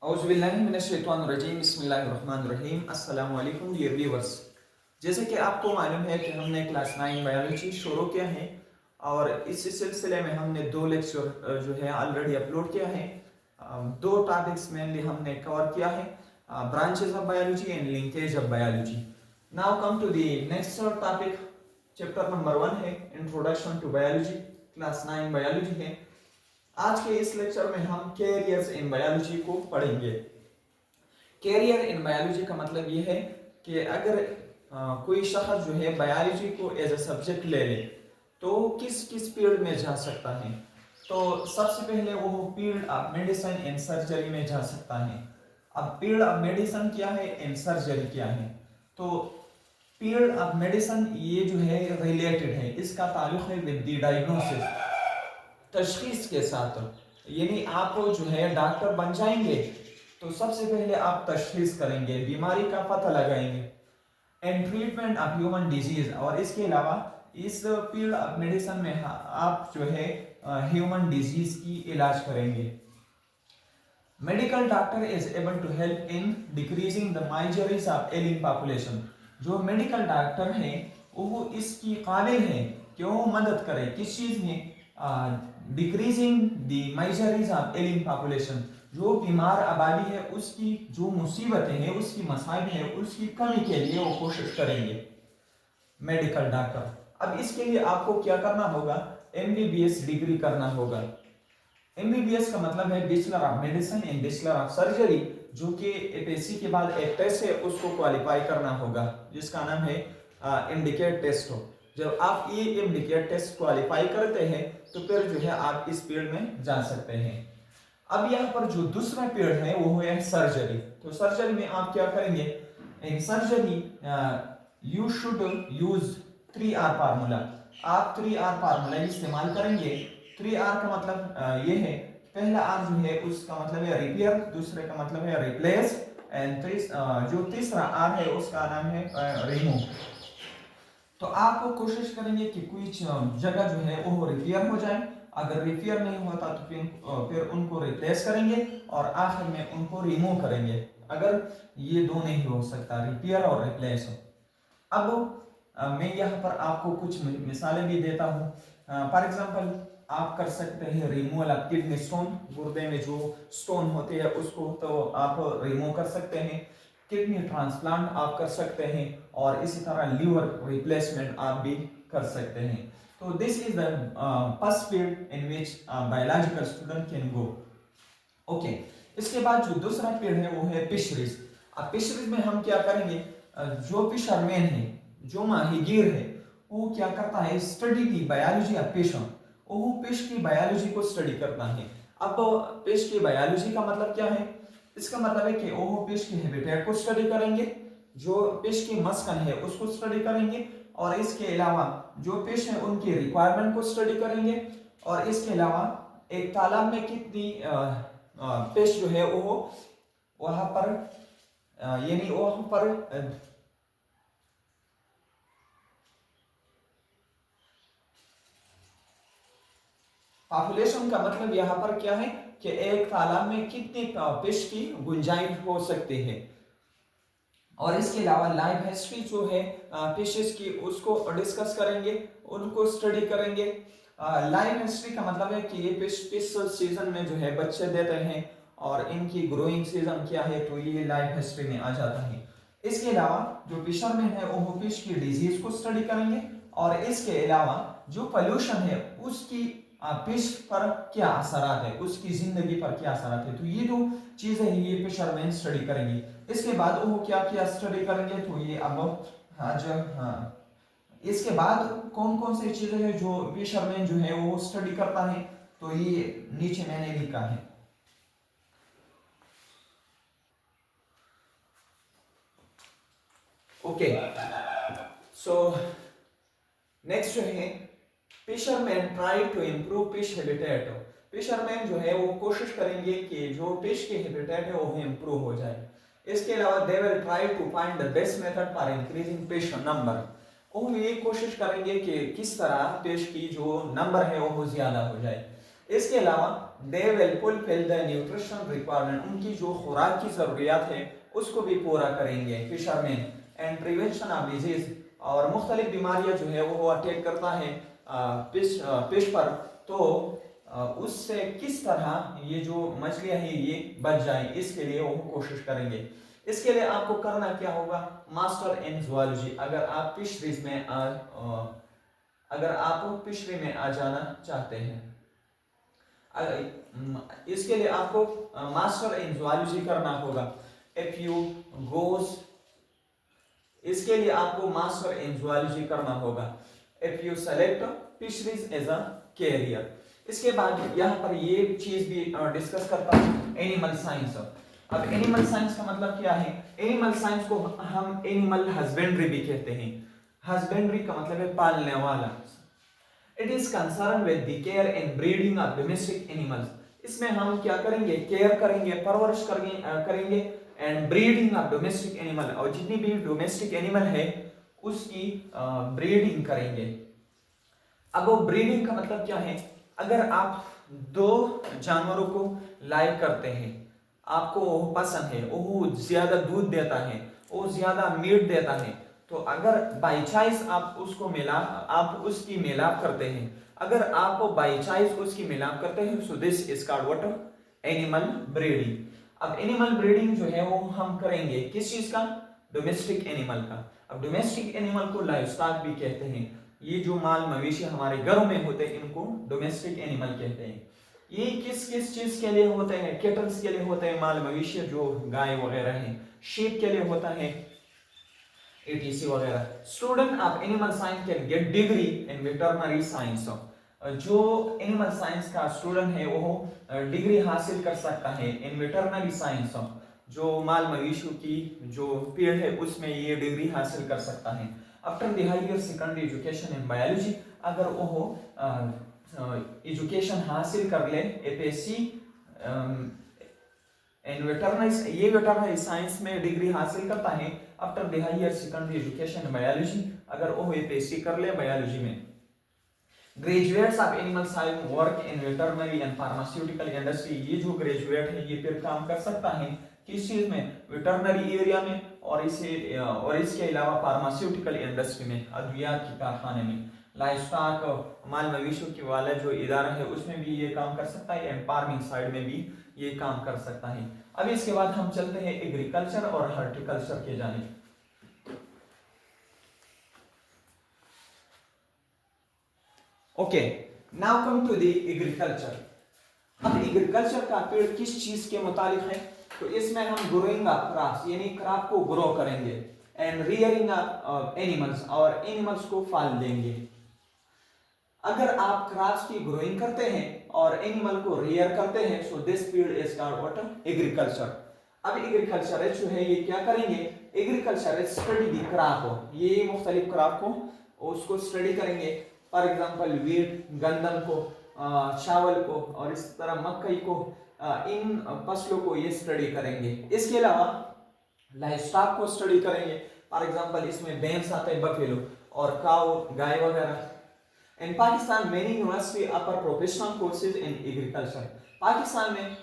औज़ुबिल्लाहिमिनश्शैतानिर्रजीम बिस्मिल्लाहिर्रहमानिर्रहीम अस्सलामु अलैकुम डियर व्यूअर्स। जैसे कि आपको मालूम है कि हमने क्लास 9 बायोलॉजी शुरू किया है और इस सिलसिले में हमने दो लेक्चर जो है ऑलरेडी अपलोड किया है। दो टॉपिक्स मेनली हमने कवर किया है, branches of biology and linkage of biology. Now come to the next topic. Chapter number 1 है introduction to biology, class 9 biology है। आज के इस लेक्चर में हम कैरियर्स इन बायोलॉजी को पढ़ेंगे। कैरियर इन बायोलॉजी का मतलब ये है कि अगर कोई शख्स जो है बायोलॉजी को एज अ सब्जेक्ट ले ले तो किस किस फील्ड में जा सकता है। तो सबसे पहले वो field of medicine and surgery में जा सकता है। अब फील्ड ऑफ मेडिसिन क्या है एंड सर्जरी क्या है? तो फील्ड ऑफ मेडिसिन ये जो है रिलेटेड है, इसका ताल्लुक है विद द डायग्नोसिस, तशखीस के साथ। यानी आप जो है डॉक्टर बन जाएंगे तो सबसे पहले आप तशखीस करेंगे, बीमारी का पता लगाएंगे and treatment of human disease. और इसके अलावा इस फील्ड ऑफ मेडिसिन में आप जो है ह्यूमन डिजीज की इलाज करेंगे। Medical doctor is able to help in decreasing the miseries of ailing population. जो मेडिकल डॉक्टर है वो इसकी काबिल है कि वो मदद करे किस चीज में, decreasing the miseries of ailing population. जो बीमार आबादी है उसकी जो मुसीबतें हैं, उसकी मसाइब है, उसकी कमी के लिए वो कोशिश करेंगे मेडिकल डॉक्टर। अब इसके लिए आपको क्या करना होगा? एमबीबीएस डिग्री करना होगा। एमबीबीएस का मतलब है bachelor of medicine and bachelor of surgery, जो कि एपीएससी के बाद एक टेस्ट है उसको क्वालिफाई करना होगा जिसका नाम है एमडीकेट टेस्ट। जब आप ये एमडीकेट टेस्ट क्वालिफाई करते हैं तो फिर जो है आप इस फील्ड में जा सकते हैं। अब यहाँ पर जो दूसरा फील्ड है वो है सर्जरी। तो सर्जरी में आप क्या करेंगे? In surgery you should use 3R formula. आप 3R फार्मूला इस्तेमाल करेंगे। 3R का मतलब ये है, पहला R जो है उसका मतलब है रिपेयर, दूसरे का मतलब है रिप्लेस एंड जो तीसरा R है उसका नाम है रिमूव। तो आप कोशिश करेंगे कि कोई जगह जो है वो रिपेयर हो जाए। अगर रिपेयर नहीं होता तो फिर उनको रिप्लेस करेंगे और आखिर में उनको रिमूव करेंगे। अगर ये दो नहीं हो सकता, रिपेयर और रिप्लेस हो। अब मैं यहाँ पर आपको कुछ मिसालें भी देता हूँ। फॉर एग्जांपल आप कर सकते हैं रिमूवल ऑफ किडनी स्टोन। गुर्दे में जो स्टोन होते हैं उसको तो आप रिमूव कर सकते हैं। किडनी ट्रांसप्लांट आप कर सकते हैं और इसी तरह लीवर रिप्लेसमेंट आप भी कर सकते हैं। तो this is the first field in which biological student can go. Okay, इसके बाद जो दूसरा फील्ड है वो है फिशरीज। अब फिशरीज में हम क्या करेंगे? जो फिशरमैन है, जो माहीगीर है, वो क्या करता है? Study the biology of fish. वो फिश की बायोलॉजी को स्टडी करता है। अब फिश की बायोलॉजी का मतलब क्या है? इसका मतलब है कि वो फिश के हैबिटेट को स्टडी करेंगे, जो फिश की मस्कन है उसको स्टडी करेंगे, और इसके अलावा जो फिश है उनकी रिक्वायरमेंट को स्टडी करेंगे, और इसके अलावा एक तालाब में कितनी फिश जो है वो वहां पर यानी वहां पर पॉपुलेशन का मतलब यहाँ पर क्या है कि एक तालाब में कितनी फिश की गुंजाइश हो सकती है। और इसके अलावा लाइफ हिस्ट्री जो है फिशेस की उसको डिस्कस करेंगे, उनको स्टडी करेंगे। लाइफ हिस्ट्री का मतलब है कि ये फिश किस सीजन में जो है बच्चे देते हैं और इनकी ग्रोइंग सीजन क्या है, तो ये लाइफ हिस्ट्री में आ जाता है। इसके अलावा जो फिशरमैन है वो फिश की डिजीज को स्टडी करेंगे, और इसके अलावा जो पोल्यूशन है उसकी फिश पर क्या असरात है, उसकी जिंदगी पर क्या असरात है। तो ये जो चीजें हैं ये फिशरमैन स्टडी करेंगे। इसके बाद वो क्या क्या स्टडी करेंगे, तो ये अब इसके बाद कौन कौन सी चीजें हैं जो फिशरमैन जो है वो स्टडी करता है, तो ये नीचे मैंने लिखा है। ओके, सो नेक्स्ट जो है fisherman try to improve fish habitat. Fisherman जो है वो कोशिश करेंगे कि जो फिश के हैबिटेट है वो इम्प्रूव हो जाए। इसके अलावा they will try to find the best method for increasing fish number. वो ये कोशिश करेंगे कि किस तरह फिश की जो नंबर है वो ज्यादा हो जाए। इसके अलावा they will fulfil the nutrition requirement, उनकी जो खुराक की ज़रूरियात है उसको भी पूरा करेंगे fisherman. And prevention of disease, और मुख्तलिफ बीमारियां जो है वो अटैक करता है फिश पर, तो उससे किस तरह ये जो मछलियां हैं ये बच जाएं, इसके लिए वो कोशिश करेंगे। इसके लिए आपको करना क्या होगा, मास्टर इन जूलॉजी, अगर आप फिशरीज में अगर आप फिशरी में आ जाना चाहते हैं, इसके लिए आपको मास्टर इन जूलॉजी करना होगा। इफ यू गोज, इसके लिए आपको मास्टर इन जूलॉजी करना होगा। If you select fisheries as a career. इसके बाद यहाँ पर ये चीज भी डिस्कस करता हूँ, एनिमल साइंस। अब एनिमल साइंस का मतलब क्या है, एनिमल साइंस को हम एनिमल हस्बेंड्री भी कहते हैं। हस्बेंड्री का मतलब है पालने वाला। It is concern with the care and breeding of domestic animals, इसमें हम क्या करेंगे, केयर करेंगे, परवरिश करेंगे and breeding of domestic animal, और जितनी भी डोमेस्टिक एनिमल है उसकी ब्रीडिंग करेंगे। अब वो ब्रीडिंग का मतलब क्या है, अगर आप दो जानवरों को लाइक करते हैं, आपको वो पसंद है, वो ज्यादा दूध देता है, वो ज्यादा मीट देता है, तो अगर बाई चांस आप उसकी मिलाप करते हैं, अगर आप बाई चांस उसकी मिलाप करते हैं, so this is called what, animal breeding. अब एनिमल ब्रीडिंग जो है वो हम करेंगे किस चीज का, डोमेस्टिक एनिमल का। अब डोमेस्टिक एनिमल को लाइवस्टॉक भी कहते हैं, ये जो माल मवेशी हमारे घरों में होते हैं इनको डोमेस्टिक एनिमल कहते हैं। ये किस किस चीज के लिए होते हैं, केटल्स के लिए होते हैं माल मवेशी जो गाय वगैरह हैं, शीप के लिए होता है, एटीसी वगैरह। Student of animal science can get degree in veterinary science, जो एनिमल साइंस का स्टूडेंट है वो डिग्री हासिल कर सकता है इन वेटरनरी साइंस, जो माल मवेशियों की जो फील्ड है उसमें ये डिग्री हासिल कर सकता है। After the higher secondary education in biology, अगर वो एजुकेशन हासिल कर ले एपीएससी इन वेटरनरी, ये वेटरनरी साइंस में डिग्री हासिल करता है। After the higher secondary education in biology, अगर वो एपीएससी कर ले बायोलॉजी में। Graduates of animal science work in veterinary and pharmaceutical industry, ये जो ग्रेजुएट है ये फिर काम कर सकता है किस चीज में, वेटरनरी एरिया में, और इसके अलावा फार्मास्यूटिकल इंडस्ट्री में, अद्वियात के कारखाने में। लाइवस्टॉक माल मवेशियों के वाला जो इदारा है उसमें भी ये काम कर सकता है, एंड फार्मिंग साइड में भी ये काम कर सकता है। अब इसके बाद हम चलते हैं एग्रीकल्चर और हॉर्टिकल्चर के जानिब। Okay, now come to the agriculture. अब एग्रीकल्चर का पीरियड किस चीज के मुतालिक है, तो इसमें हम ग्रोइंग ऑफ क्रॉप्स, यानी क्रॉप को ग्रो करेंगे, एंड रियरिंग ऑफ एनिमल्स, और एनिमल्स को पाल देंगे। अगर आप क्रॉप्स की ग्रोइंग करते हैं और एनिमल को रियर करते हैं, so this period is called what, agriculture. अब एग्रीकल्चर जो है ये क्या करेंगे, एग्रीकल्चर स्टडी द क्रॉप, ये मुख्तलिफ क्रॉप को उसको स्टडी करेंगे। फॉर एग्जांपल वीट, गंदम को, चावल को, और इस तरह मकई को, इन फसलों को ये स्टडी करेंगे। इसके अलावा लाइवस्टॉक को स्टडी करेंगे। फॉर एग्जांपल इसमें भैंस आते हैं, बफेलो, और काऊ, गाय वगैरह। In Pakistan many university upper professional courses in agriculture, Pakistan में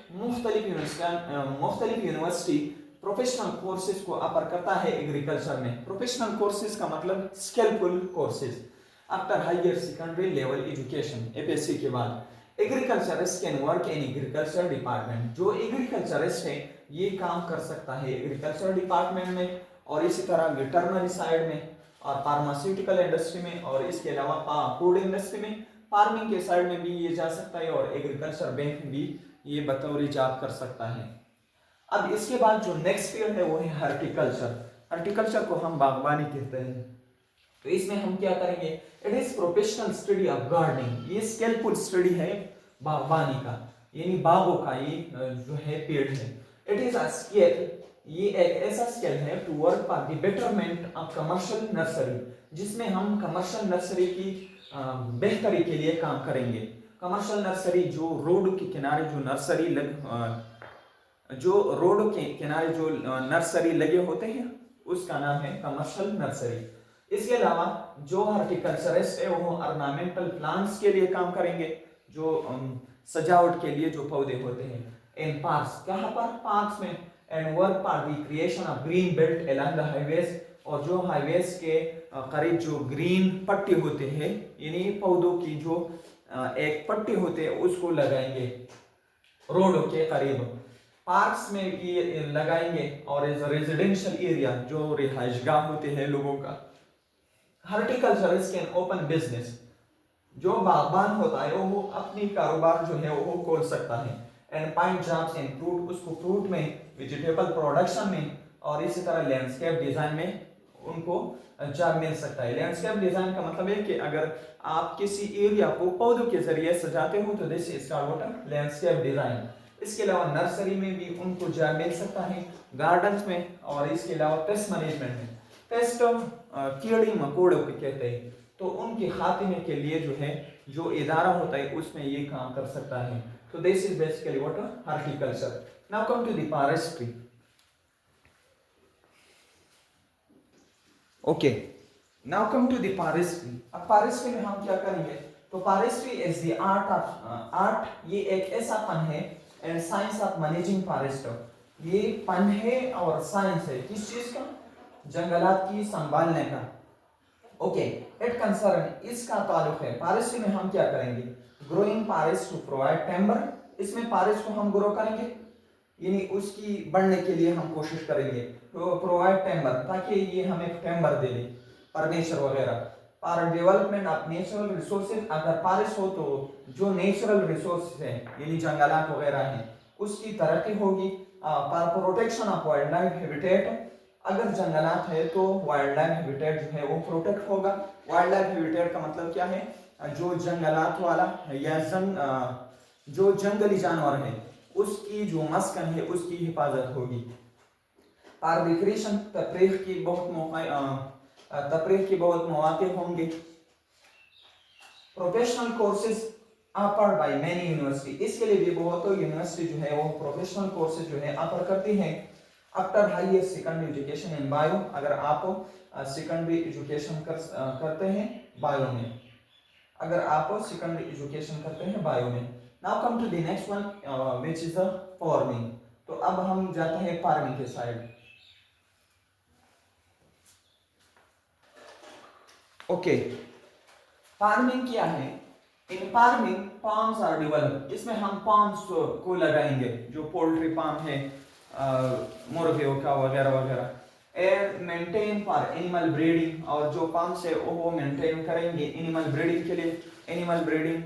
मुख्तलिफ यूनिवर्सिटी प्रोफेशनल कोर्सेज को अपर करता है एग्रीकल्चर में। प्रोफेशनल कोर्सेज का मतलब skilful courses. After higher secondary level education, APSC के बाद agriculturist can work in agriculture department, जो एग्रीकल्चरिस्ट है ये काम कर सकता है एग्रीकल्चर डिपार्टमेंट में, और इसी तरह वेटरनरी साइड में, और फार्मास्यूटिकल इंडस्ट्री में, और इसके अलावा फूड इंडस्ट्री में, फार्मिंग के साइड में भी ये जा सकता है, और एग्रीकल्चर बैंक में भी ये बतौर जॉब कर सकता है। अब इसके बाद जो नेक्स्ट फील्ड है वो है हॉर्टिकल्चर। हॉर्टिकल्चर को हम बागवानी कहते हैं। तो इसमें हम क्या करेंगे, it is professional study of gardening, ये स्किलफुल स्टडी है बागवानी का, यानी बागों का ये जो है पेड़ है। इट इज अ स्किल, ये एक ऐसा स्किल है to work for the betterment of commercial nursery, जिसमें हम कमर्शियल नर्सरी की बेहतरी के लिए काम करेंगे। कमर्शियल नर्सरी जो रोड के किनारे जो नर्सरी लगे होते हैं उसका नाम है कमर्शियल नर्सरी। इसके अलावा जो हॉर्टिकल्चरिस्ट है वो ऑर्नामेंटल प्लांट्स के लिए काम करेंगे, जो सजावट के लिए जो पौधे होते हैं। इन पार्क्स, कहाँ पर? पार्क्स में। And work for the creation of green belt along the highways, और जो हाईवेज के करीब जो ग्रीन पट्टी होते हैं, यानी पौधों की जो एक पट्टी होते हैं उसको लगाएंगे रोडों के करीब। पार्क्स में ये लगाएंगे। और इज रेजिडेंशियल एरिया, जो रिहाइशगाह होते हैं लोगों का। हॉर्टिकल्चरिस्ट कैन ओपन बिजनेस, जो बागबान होता है वो अपनी कारोबार जो है वो खोल सकता है। And find jobs in fruit, उसको फ्रूट में, वेजिटेबल प्रोडक्शन में, और इसी तरह लैंडस्केप डिजाइन में उनको जॉब मिल सकता है। लैंडस्केप डिजाइन का मतलब है कि अगर आप किसी एरिया को पौधों के जरिए सजाते हो तो this is called landscape design. इसके अलावा नर्सरी में भी उनको जॉब मिल सकता है, गार्डन्स में, और इसके अलावा पेस्ट मैनेजमेंट में। पेस्ट कीड़े मकोड़ों को कहते हैं, तो उनके खात्मे के लिए जो है जो इदारा होता है उसमें ये काम कर सकता है। तो this is basically what horticulture. Now come to the forestry. Okay, now come to the forestry. अब फॉरेस्ट्री में हम क्या करेंगे? तो forestry is the art of art, ये एक ऐसा फन है, and science of managing forest. ये फन है और साइंस है, किस चीज का? जंगलात की संभालने का। ओके, इट कंसर्न, इसका ताल्लुक है। फॉरेस्ट्री में हम क्या करेंगे? Growing forest to provide timber, इसमें फॉरेस्ट को हम ग्रो करेंगे, यानी उसकी बढ़ने के लिए हम कोशिश करेंगे। तो प्रोवाइड टिम्बर, ताकि ये हमें टिम्बर दे दे, फर्नीचर वगैरह। For development of natural resources, अगर फॉरेस्ट हो तो जो नेचुरल रिसोर्सेज हैं, यानी जंगलात वगैरह हैं, उसकी तरक्की होगी। For protection of wild life habitat, अगर जंगलात है तो वाइल्ड लाइफ हैबिटेट जो है वो प्रोटेक्ट होगा। वाइल्ड लाइफ हैबिटेट का मतलब क्या है? जो जंगलात वाला या जो जंगली जानवर है उसकी जो मस्कन है उसकी हिफाजत होगी। और रिक्रिएशन, तफरीह की बहुत मौके होंगे। Professional courses offered by many university, इसके लिए भी बहुत यूनिवर्सिटी जो है वो प्रोफेशनल कोर्सेज जो है ऑफर करती हैं। After higher secondary education in bio, अगर आप सेकेंडरी एजुकेशन करते हैं बायो में, अगर आप सेकेंडरी एजुकेशन करते हैं बायो में। Now come to the next one which is the farming. तो अब हम जाते हैं फार्मिंग के साइड। ओके, फार्मिंग क्या है? In farming palms are developed, इसमें हम पाम्स को लगाएंगे, जो पोल्ट्री पाम है, मुर्गियों का वगैरह वगैरह। And maintain for animal breeding, और जो पाम्स है वो मेंटेन करेंगे एनिमल ब्रीडिंग के लिए। एनिमल ब्रीडिंग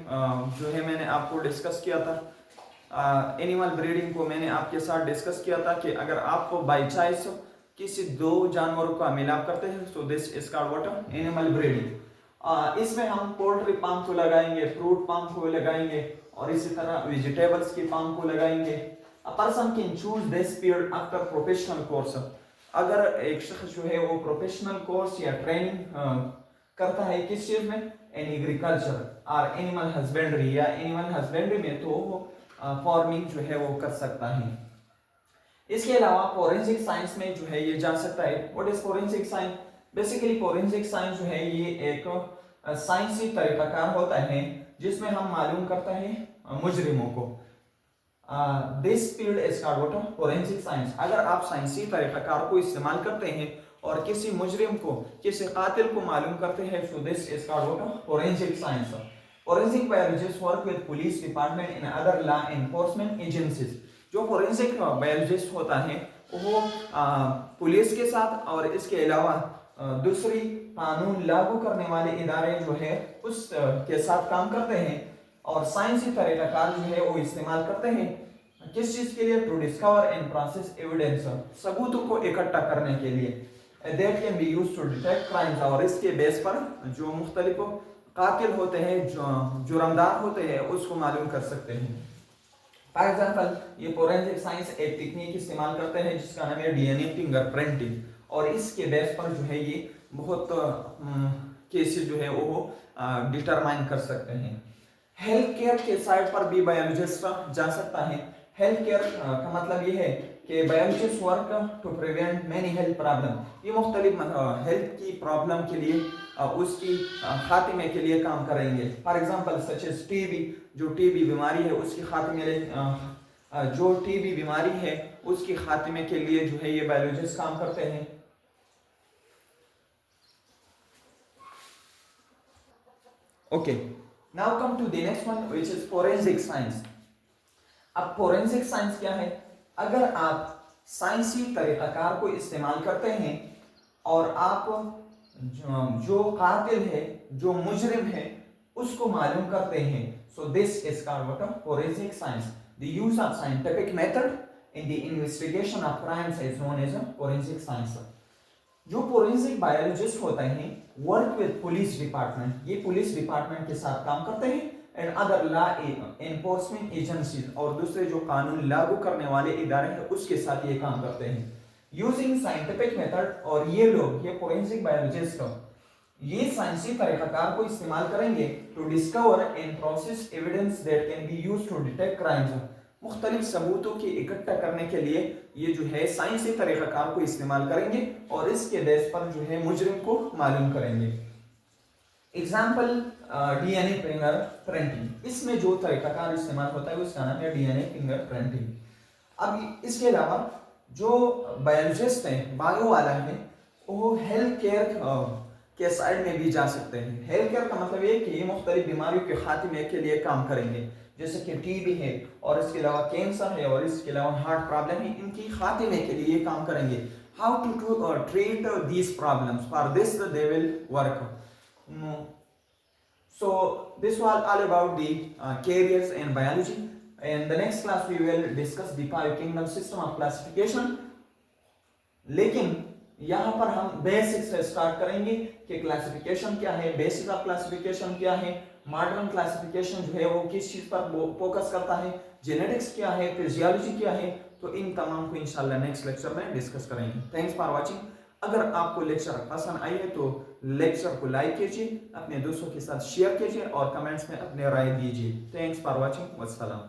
जो है मैंने आपको डिस्कस किया था। एनिमल ब्रीडिंग को मैंने आपके साथ डिस्कस किया था कि अगर आपको बाई चांस किसी दो जानवरों का मिलाप करते हैं तो this is called what? Animal breeding. इसमें हम पोल्ट्री पाम को लगाएंगे, फ्रूट पाम को लगाएंगे, और इसी तरह वेजिटेबल्स की पाम को लगाएंगे। A person can choose this field after professional course. अगर एक शख्स जो है वो प्रोफेशनल कोर्स या ट्रेनिंग करता है किस चीज में? इन एग्रीकल्चर और एनिमल हस्बेंड्री, या एनिमल हस्बेंड्री में तो वो फार्मिंग जो है वो कर सकता है। इसके अलावा फोरेंसिक साइंस में जो है ये जा सकता है। What is forensic science? Basically forensic science जो है ये एक साइंसी तरीकाकार होता है जिसमें हम मालूम करते हैं मुजरिमों को। This field is called what? Forensic science. अगर आप साइंसी तरीकाकार को इस्तेमाल करते हैं और किसी मुजरिम को, किसी कातिल को मालूम करते हैं, so this is called what? Forensic science. Forensic biologist work with police department in other law enforcement agencies. जो फोरेंसिक बायोलॉजिस्ट होता है वो पुलिस के साथ और इसके अलावा दूसरी कानून लागू करने वाले इदारे जो है उस के साथ काम करते हैं, और साइंसी तरीकाकार जो है वो इस्तेमाल करते हैं किस चीज के लिए? To discover and process evidence, सबूतों को इकट्ठा करने के लिए। That can be used to detect crimes, और इसके बेस पर जो मुख्तलिफ कातिल होते हैं, जो जुर्मदार होते हैं, उसको मालूम कर सकते हैं। फॉर एग्जाम्पल, ये फोरेंसिक साइंस एक टेक्निक इस्तेमाल करते हैं जिसका नाम है डीएनए फिंगरप्रिंटिंग, और इसके बेस पर जो है ये बहुत केसेस जो है वो डिटरमाइन कर सकते हैं। हेल्थ केयर के साइड पर भी बायोलॉजिस्ट जा सकता है। हेल्थ केयर का मतलब ये है कि biologist work to prevent many health problem, ये मुख्तलिफ हेल्थ की प्रॉब्लम के लिए उसकी खात्मे के लिए काम करेंगे। For example such as TB, जो टीबी बीमारी है उसकी खात्मे जो टीबी बीमारी है उसकी खात्मे के लिए जो है ये बायोलॉजिस्ट काम करते हैं। Okay, now come to the next one which is forensic science. अब फोरेंसिक साइंस क्या है? अगर आप साइंसी तरीकाकार को इस्तेमाल करते हैं और आप जो कातिल है, जो मुजरिम है, उसको मालूम करते हैं, so this is called what? Forensic science. The use of scientific method in the investigation of crimes is known as forensic science. जो फोरेंसिक बायोलॉजिस्ट होते हैं वर्क विद पुलिस डिपार्टमेंट, ये पुलिस डिपार्टमेंट के साथ काम करते हैं, and other law enforcement agencies, और दूसरे जो कानून लागू करने वाले इदारे हैं उसके साथ ये काम करते हैं यूजिंग साइंटिफिक मेथड। और ये लोग, ये फोरेंसिक बायोलॉजिस्ट ये साइंसी तरीकाकार को इस्तेमाल करेंगे to discover and process evidence that can be used to detect crimes. मुख्तलिफ सबूतों की इकट्ठा करने के लिए ये जो है साइंसी तरीकाकार को इस्तेमाल करेंगे और इसके बेस पर जो है मुजरिम को मालूम करेंगे। एग्जाम्पल डीएनए फिंगर प्रिंटिंग, इसमें जो तरीकाकार इस्तेमाल होता है उसका नाम है डीएनए फिंगर प्रिंटिंग। अब इसके अलावा जो बायोलॉजिस्ट हैं, बायो वाला है, वो हेल्थ केयर के साइड में भी जा सकते हैं। हेल्थ केयर का मतलब ये कि ये मुख्तलिफ बीमारियों के खात्मे के लिए काम करेंगे, जैसे कि टीबी है और इसके अलावा कैंसर है और इसके अलावा हार्ट प्रॉब्लम है, इनकी खात्मे के लिए ये काम करेंगे। How to treat these problems, for this they will work. So this was all about the careers in biology. In the next class we will discuss the five kingdom system of classification. लेकिन यहाँ पर हम basic से start करेंगे कि classification क्या है, basic of classification क्या है, मॉडर्न क्लासिफिकेशन जो है वो किस चीज पर फोकस करता है, जेनेटिक्स क्या है, फिजियोलॉजी क्या है, तो इन तमाम को इंशाल्लाह नेक्स्ट लेक्चर में डिस्कस करेंगे। Thanks for watching. अगर आपको लेक्चर पसंद आई है तो लेक्चर को लाइक कीजिए, अपने दोस्तों के साथ शेयर कीजिए और कमेंट्स में अपने राय दीजिए। Thanks for watching, वस्सलाम।